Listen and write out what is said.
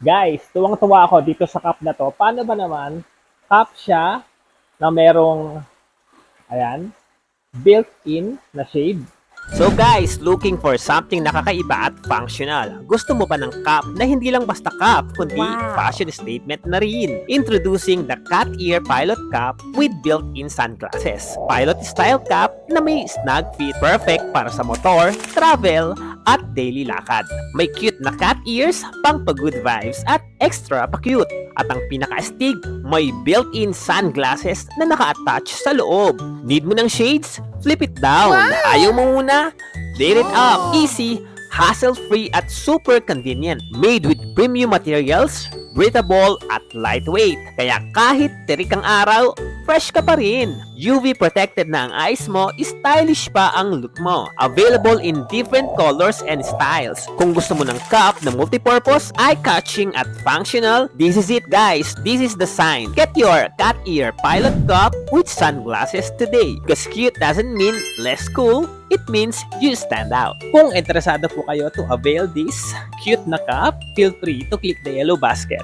Guys, tuwang-tuwa ako dito sa cup na 'to. Paano ba naman, cup siya na merong, ayan, built-in na shade. So guys, looking for something nakakaiba at functional. Gusto mo ba ng cup na hindi lang basta cup, kundi fashion statement na rin? Introducing the Cat Ear Pilot Cup with built-in sunglasses. Pilot style cup na may snug fit, perfect para sa motor, travel, at daily lakad. May cute na cat ears, pang pa-good vibes, at extra pa-cute. At ang pinaka-astig, may built-in sunglasses na naka-attach sa loob. Need mo ng shades? Flip it down. Ayaw mo muna? Flip it up. Easy, hassle-free at super convenient. Made with premium materials, breathable at lightweight. Kaya kahit terik ang araw, fresh ka pa rin. UV protected na ang eyes mo, stylish pa ang look mo. Available in different colors and styles. Kung gusto mo ng cup na multipurpose, eye-catching at functional, this is it guys. This is the sign. Get your cat ear pilot cup with sunglasses today. Because cute doesn't mean less cool, it means you stand out. Kung interesado po kayo to avail this cute na cup, feel free to click the yellow basket.